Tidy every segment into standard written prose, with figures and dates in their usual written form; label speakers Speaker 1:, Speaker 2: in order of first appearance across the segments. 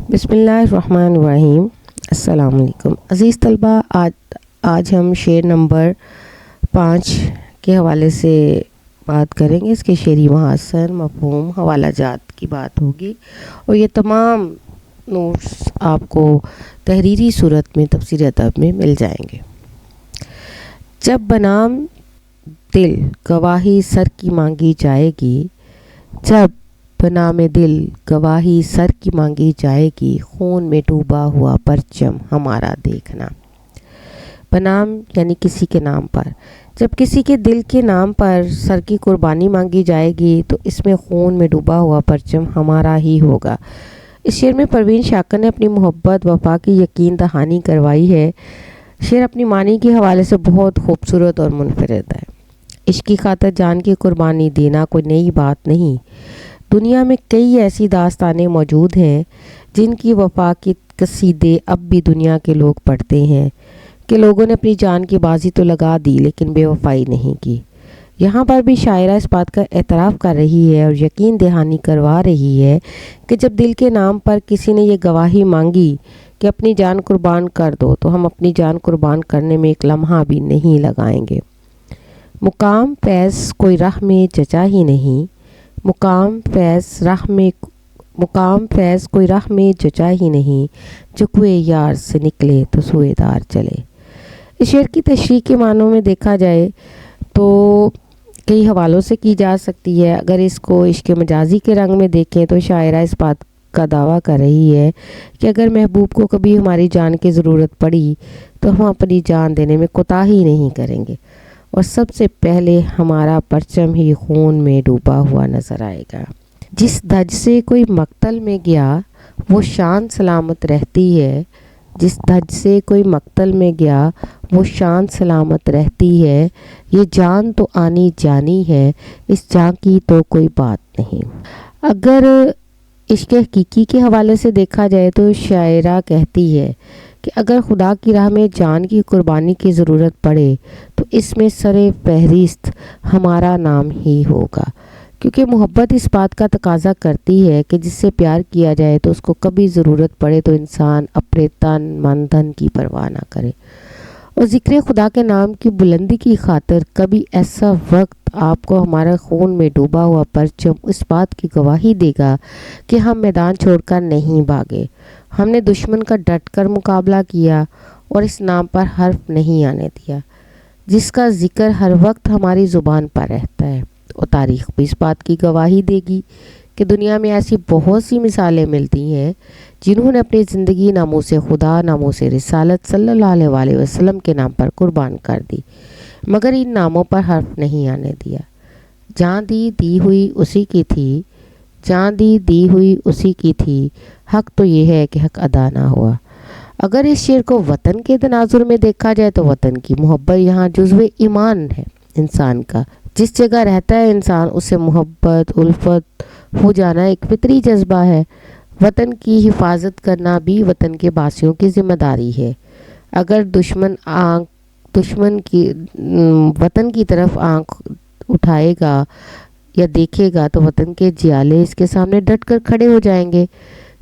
Speaker 1: بسم اللہ الرحمن الرحیم۔ السلام علیکم عزیز طلبہ، آج ہم شعر نمبر 5 کے حوالے سے بات کریں گے۔ اس کے شعری محاسن، مفہوم، حوالہ جات کی بات ہوگی اور یہ تمام نوٹس آپ کو تحریری صورت میں تفسیر ادب میں مل جائیں گے۔ جب بنام دل گواہی سر کی مانگی جائے گی، جب بنام دل گواہی سر کی مانگی جائے گی، خون میں ڈوبا ہوا پرچم ہمارا دیکھنا۔ بنام یعنی کسی کے نام پر، جب کسی کے دل کے نام پر سر کی قربانی مانگی جائے گی تو اس میں خون میں ڈوبا ہوا پرچم ہمارا ہی ہوگا۔ اس شعر میں پروین شاکر نے اپنی محبت وفا کی یقین دہانی کروائی ہے۔ شعر اپنی معنی کے حوالے سے بہت خوبصورت اور منفرد ہے۔ عشق کی خاطر جان کی قربانی دینا کوئی نئی بات نہیں۔ دنیا میں کئی ایسی داستانیں موجود ہیں جن کی وفا کی قصیدے اب بھی دنیا کے لوگ پڑھتے ہیں کہ لوگوں نے اپنی جان کی بازی تو لگا دی لیکن بے وفائی نہیں کی۔ یہاں پر بھی شاعرہ اس بات کا اعتراف کر رہی ہے اور یقین دہانی کروا رہی ہے کہ جب دل کے نام پر کسی نے یہ گواہی مانگی کہ اپنی جان قربان کر دو تو ہم اپنی جان قربان کرنے میں ایک لمحہ بھی نہیں لگائیں گے۔ مقام فیض کوئی راہ میں جچا ہی نہیں، مقام فیض کوئی راہ میں جچا ہی نہیں، جو کوئے یار سے نکلے تو سوئے دار چلے۔ اس شعر کی تشریح کے معنوں میں دیکھا جائے تو کئی حوالوں سے کی جا سکتی ہے۔ اگر اس کو عشق مجازی کے رنگ میں دیکھیں تو شاعرہ اس بات کا دعویٰ کر رہی ہے کہ اگر محبوب کو کبھی ہماری جان کی ضرورت پڑی تو ہم اپنی جان دینے میں کوتاہی نہیں کریں گے اور سب سے پہلے ہمارا پرچم ہی خون میں ڈوبا ہوا نظر آئے گا۔ جس دھج سے کوئی مقتل میں گیا وہ شان سلامت رہتی ہے، جس دھج سے کوئی مقتل میں گیا وہ شان سلامت رہتی ہے، یہ جان تو آنی جانی ہے، اس جان کی تو کوئی بات نہیں۔ اگر عشق حقیقی کے حوالے سے دیکھا جائے تو شاعرہ کہتی ہے کہ اگر خدا کی راہ میں جان کی قربانی کی ضرورت پڑے تو اس میں سر فہرست ہمارا نام ہی ہوگا، کیونکہ محبت اس بات کا تقاضا کرتی ہے کہ جس سے پیار کیا جائے تو اس کو کبھی ضرورت پڑے تو انسان اپنے تن من دھن کی پرواہ نہ کرے، اور ذکر خدا کے نام کی بلندی کی خاطر کبھی ایسا وقت آپ کو ہمارے خون میں ڈوبا ہوا پرچم اس بات کی گواہی دے گا کہ ہم میدان چھوڑ کر نہیں بھاگے، ہم نے دشمن کا ڈٹ کر مقابلہ کیا اور اس نام پر حرف نہیں آنے دیا جس کا ذکر ہر وقت ہماری زبان پر رہتا ہے۔ اور تاریخ بھی اس بات کی گواہی دے گی کہ دنیا میں ایسی بہت سی مثالیں ملتی ہیں جنہوں نے اپنی زندگی ناموس خدا، ناموس رسالت صلی اللہ علیہ وسلم کے نام پر قربان کر دی، مگر ان ناموں پر حرف نہیں آنے دیا۔ جان دی ہوئی اسی کی تھی، جان دی ہوئی اسی کی تھی، حق تو یہ ہے کہ حق ادا نہ ہوا۔ اگر اس شعر کو وطن کے تناظر میں دیکھا جائے تو وطن کی محبت یہاں جزو ایمان ہے انسان کا۔ جس جگہ رہتا ہے انسان اسے محبت الفت ہو جانا ایک فطری جذبہ ہے۔ وطن کی حفاظت کرنا بھی وطن کے باسیوں کی ذمہ داری ہے۔ اگر دشمن کی وطن کی طرف آنکھ اٹھائے گا یا دیکھے گا تو وطن کے جیالے اس کے سامنے ڈٹ کر کھڑے ہو جائیں گے۔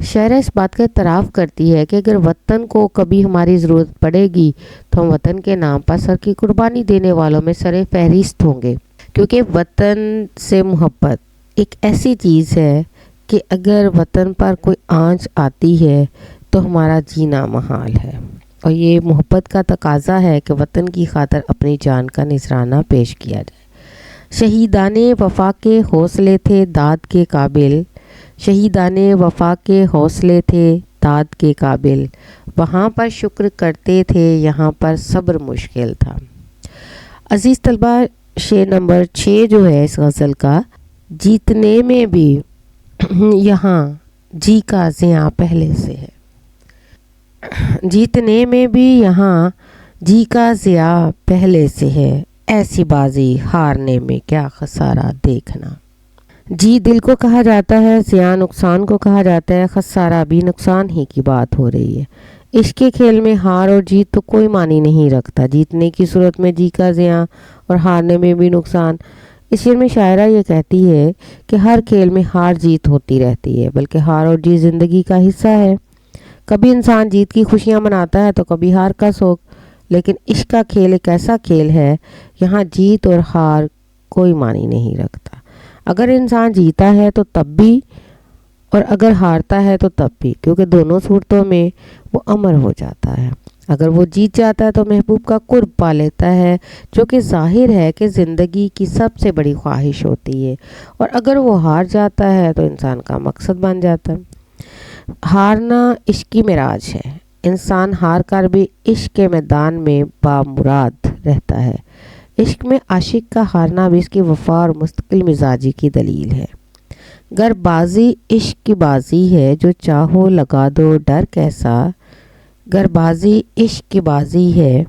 Speaker 1: شاعرہ اس بات کا اعتراف کرتی ہے کہ اگر وطن کو کبھی ہماری ضرورت پڑے گی تو ہم وطن کے نام پر سر کی قربانی دینے والوں میں سر فہرست ہوں گے، کیونکہ وطن سے محبت ایک ایسی چیز ہے کہ اگر وطن پر کوئی آنچ آتی ہے تو ہمارا جینا محال ہے، اور یہ محبت کا تقاضا ہے کہ وطن کی خاطر اپنی جان کا نذرانہ پیش کیا جائے۔ شہیدان وفا کے حوصلے تھے داد کے قابل، شہیدان وفا کے حوصلے تھے داد کے قابل، وہاں پر شکر کرتے تھے یہاں پر صبر مشکل تھا۔ عزیز طلبہ، شعر نمبر 6 جو ہے اس غزل کا، جیتنے میں بھی یہاں جی کا زیاں پہلے سے ہے، جیتنے میں بھی یہاں جی کا زیاں پہلے سے ہے، ایسی بازی ہارنے میں کیا خسارہ دیکھنا۔ جی دل کو کہا جاتا ہے، زیاں نقصان کو کہا جاتا ہے، خسارہ بھی نقصان ہی کی بات ہو رہی ہے۔ عشق کے کھیل میں ہار اور جیت تو کوئی معنی نہیں رکھتا، جیتنے کی صورت میں جی کا زیاں اور ہارنے میں بھی نقصان۔ اس شعر میں شاعرہ یہ کہتی ہے کہ ہر کھیل میں ہار جیت ہوتی رہتی ہے، بلکہ ہار اور جیت زندگی کا حصہ ہے۔ کبھی انسان جیت کی خوشیاں مناتا ہے تو کبھی ہار کا سوگ، لیکن عشق کا کھیل ایک ایسا کھیل ہے یہاں جیت اور ہار کوئی معنی نہیں رکھتا۔ اگر انسان جیتا ہے تو تب بھی اور اگر ہارتا ہے تو تب بھی، کیونکہ دونوں صورتوں میں وہ امر ہو جاتا ہے۔ اگر وہ جیت جاتا ہے تو محبوب کا قرب پا لیتا ہے، جو کہ ظاہر ہے کہ زندگی کی سب سے بڑی خواہش ہوتی ہے، اور اگر وہ ہار جاتا ہے تو انسان کا مقصد بن جاتا ہے۔ ہارنا عشق کی معراج ہے، انسان ہار کر بھی عشق کے میدان میں بامراد رہتا ہے۔ عشق میں عاشق کا ہارنا بھی اس کی وفا اور مستقل مزاجی کی دلیل ہے۔ گر بازی عشق کی بازی ہے، جو چاہو لگا دو ڈر کیسا، گر بازی عشق کی بازی ہے،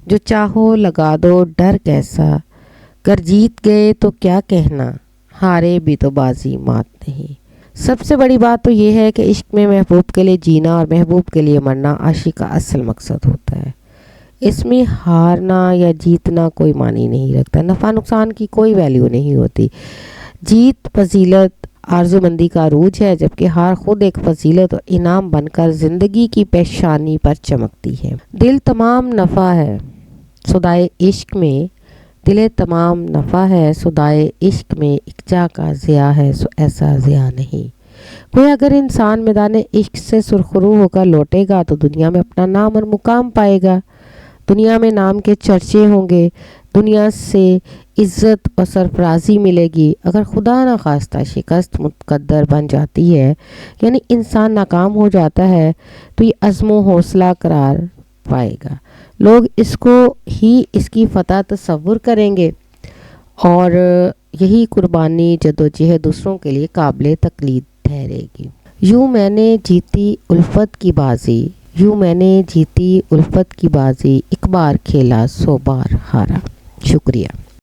Speaker 1: جو چاہو لگا دو ڈر کیسا، گر جیت گئے تو کیا کہنا، ہارے بھی تو بازی مات نہیں۔ سب سے بڑی بات تو یہ ہے کہ عشق میں محبوب کے لیے جینا اور محبوب کے لیے مرنا عاشق کا اصل مقصد ہوتا ہے۔ اس میں ہارنا یا جیتنا کوئی معنی نہیں رکھتا، نفع نقصان کی کوئی ویلیو نہیں ہوتی۔ جیت فضیلت آرزو مندی کا عروج ہے، جبکہ ہار خود ایک فضیلت اور انعام بن کر زندگی کی پیشانی پر چمکتی ہے۔ دل تمام نفع ہے سودائے عشق میں، دل تمام نفع ہے سودائے عشق میں، ایک جا کا ضیاء ہے سو ایسا ضیاء نہیں۔ کوئی اگر انسان میدان عشق سے سرخرو ہو کر لوٹے گا تو دنیا میں اپنا نام اور مقام پائے گا، دنیا میں نام کے چرچے ہوں گے، دنیا سے عزت اور سرفرازی ملے گی۔ اگر خدا نہ خواستہ شکست مقدر بن جاتی ہے، یعنی انسان ناکام ہو جاتا ہے، تو یہ عزم و حوصلہ قرار پائے گا، لوگ اس کو ہی اس کی فتح تصور کریں گے، اور یہی قربانی جدوجہد دوسروں کے لیے قابل تقلید ٹھہرے گی۔ یوں میں نے جیتی الفت کی بازی، یوں میں نے جیتی الفت کی بازی، ایک بار کھیلا 100 بار ہارا۔ شکریہ۔